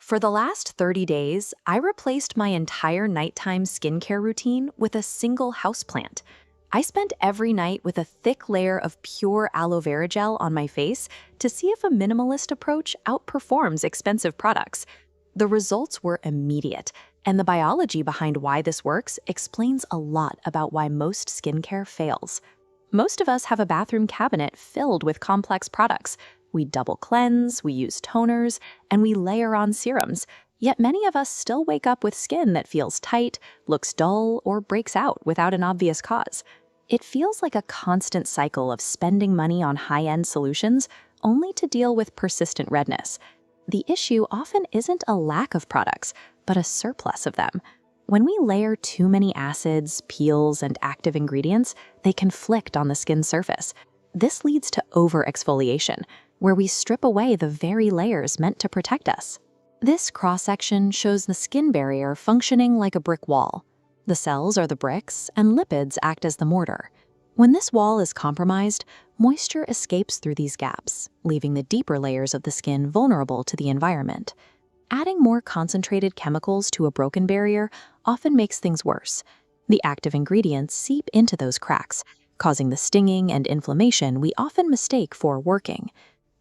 For the last 30 days, I replaced my entire nighttime skincare routine with a single houseplant. I spent every night with a thick layer of pure aloe vera gel on my face to see if a minimalist approach outperforms expensive products. The results were immediate, and the biology behind why this works explains a lot about why most skincare fails. Most of us have a bathroom cabinet filled with complex products. We double cleanse, we use toners, and we layer on serums. Yet many of us still wake up with skin that feels tight, looks dull, or breaks out without an obvious cause. It feels like a constant cycle of spending money on high-end solutions only to deal with persistent redness. The issue often isn't a lack of products, but a surplus of them. When we layer too many acids, peels, and active ingredients, they conflict on the skin's surface. This leads to over-exfoliation, where we strip away the very layers meant to protect us. This cross-section shows the skin barrier functioning like a brick wall. The cells are the bricks, and lipids act as the mortar. When this wall is compromised, moisture escapes through these gaps, leaving the deeper layers of the skin vulnerable to the environment. Adding more concentrated chemicals to a broken barrier often makes things worse. The active ingredients seep into those cracks, causing the stinging and inflammation we often mistake for working.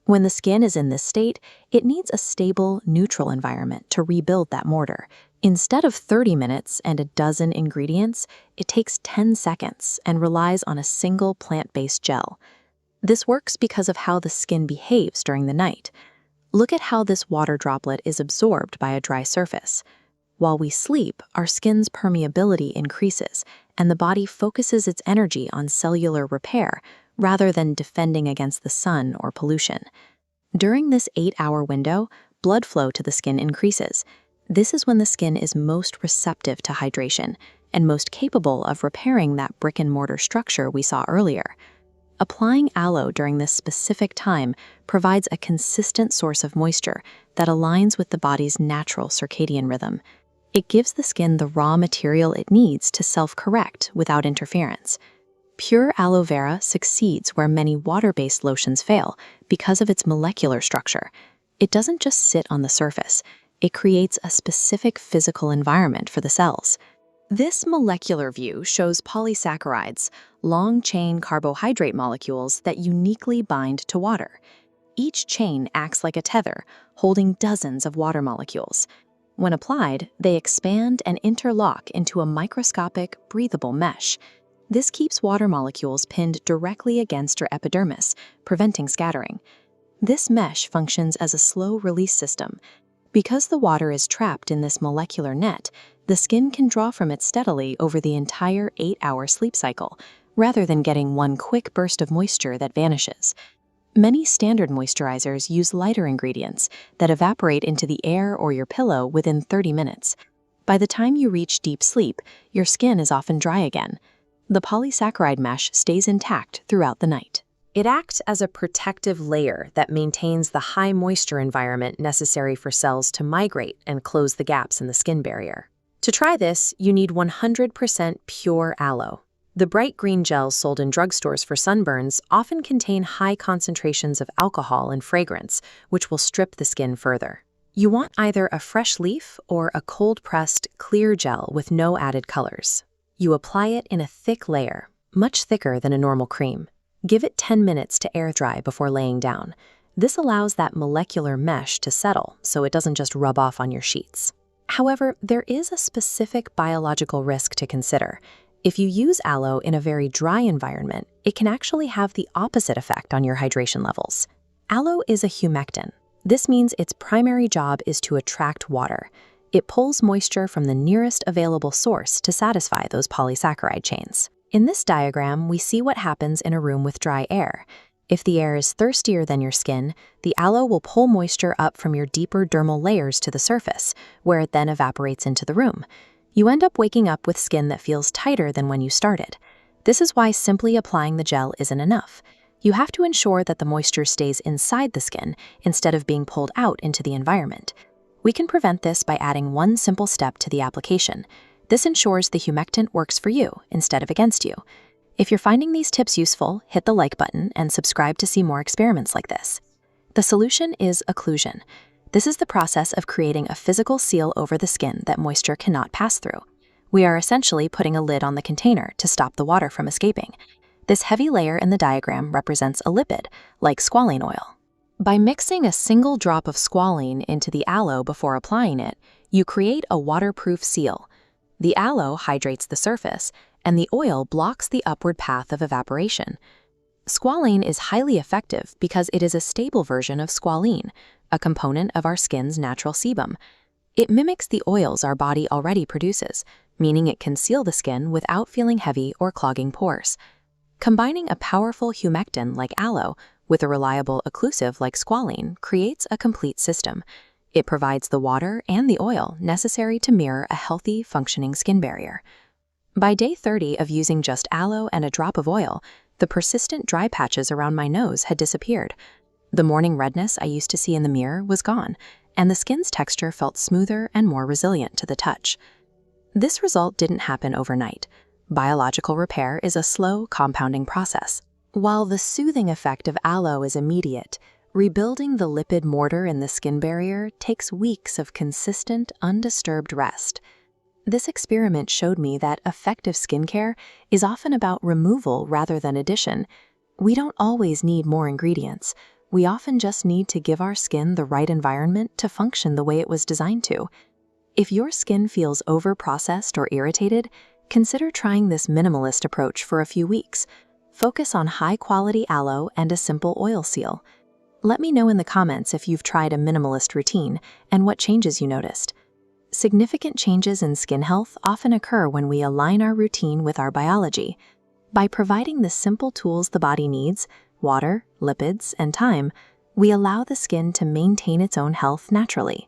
When the skin is in this state, it needs a stable, neutral environment to rebuild that mortar. Instead of 30 minutes and a dozen ingredients, it takes 10 seconds and relies on a single plant-based gel. This works because of how the skin behaves during the night. Look at how this water droplet is absorbed by a dry surface. While we sleep, our skin's permeability increases, and the body focuses its energy on cellular repair rather than defending against the sun or pollution. During this 8-hour window, blood flow to the skin increases. This is when the skin is most receptive to hydration and most capable of repairing that brick-and-mortar structure we saw earlier. Applying aloe during this specific time provides a consistent source of moisture that aligns with the body's natural circadian rhythm. It gives the skin the raw material it needs to self-correct without interference. Pure aloe vera succeeds where many water-based lotions fail because of its molecular structure. It doesn't just sit on the surface. It creates a specific physical environment for the cells. This molecular view shows polysaccharides, long-chain carbohydrate molecules that uniquely bind to water. Each chain acts like a tether, holding dozens of water molecules. When applied, they expand and interlock into a microscopic, breathable mesh. This keeps water molecules pinned directly against your epidermis, preventing scattering. This mesh functions as a slow-release system. Because the water is trapped in this molecular net, the skin can draw from it steadily over the entire 8-hour sleep cycle, rather than getting one quick burst of moisture that vanishes. Many standard moisturizers use lighter ingredients that evaporate into the air or your pillow within 30 minutes. By the time you reach deep sleep, your skin is often dry again. The polysaccharide mesh stays intact throughout the night. It acts as a protective layer that maintains the high moisture environment necessary for cells to migrate and close the gaps in the skin barrier. To try this, you need 100% pure aloe. The bright green gels sold in drugstores for sunburns often contain high concentrations of alcohol and fragrance, which will strip the skin further. You want either a fresh leaf or a cold-pressed, clear gel with no added colors. You apply it in a thick layer, much thicker than a normal cream. Give it 10 minutes to air dry before laying down. This allows that molecular mesh to settle so it doesn't just rub off on your sheets. However, there is a specific biological risk to consider. If you use aloe in a very dry environment, it can actually have the opposite effect on your hydration levels. Aloe is a humectant. This means its primary job is to attract water. It pulls moisture from the nearest available source to satisfy those polysaccharide chains. In this diagram, we see what happens in a room with dry air. If the air is thirstier than your skin, the aloe will pull moisture up from your deeper dermal layers to the surface, where it then evaporates into the room. You end up waking up with skin that feels tighter than when you started. This is why simply applying the gel isn't enough. You have to ensure that the moisture stays inside the skin instead of being pulled out into the environment. We can prevent this by adding one simple step to the application. This ensures the humectant works for you instead of against you. If you're finding these tips useful, hit the like button and subscribe to see more experiments like this. The solution is occlusion. This is the process of creating a physical seal over the skin that moisture cannot pass through. We are essentially putting a lid on the container to stop the water from escaping. This heavy layer in the diagram represents a lipid, like squalane oil. By mixing a single drop of squalane into the aloe before applying it, you create a waterproof seal. The aloe hydrates the surface, and the oil blocks the upward path of evaporation. Squalane is highly effective because it is a stable version of squalene, a component of our skin's natural sebum. It mimics the oils our body already produces, meaning it can seal the skin without feeling heavy or clogging pores. Combining a powerful humectant like aloe with a reliable occlusive like squalane creates a complete system. It provides the water and the oil necessary to mirror a healthy, functioning skin barrier. By day 30 of using just aloe and a drop of oil, the persistent dry patches around my nose had disappeared. The morning redness I used to see in the mirror was gone, and the skin's texture felt smoother and more resilient to the touch. This result didn't happen overnight. Biological repair is a slow, compounding process. While the soothing effect of aloe is immediate, rebuilding the lipid mortar in the skin barrier takes weeks of consistent, undisturbed rest. This experiment showed me that effective skincare is often about removal rather than addition. We don't always need more ingredients. We often just need to give our skin the right environment to function the way it was designed to. If your skin feels over-processed or irritated, consider trying this minimalist approach for a few weeks. Focus on high-quality aloe and a simple oil seal. Let me know in the comments if you've tried a minimalist routine and what changes you noticed. Significant changes in skin health often occur when we align our routine with our biology. By providing the simple tools the body needs, water, lipids, and time, we allow the skin to maintain its own health naturally.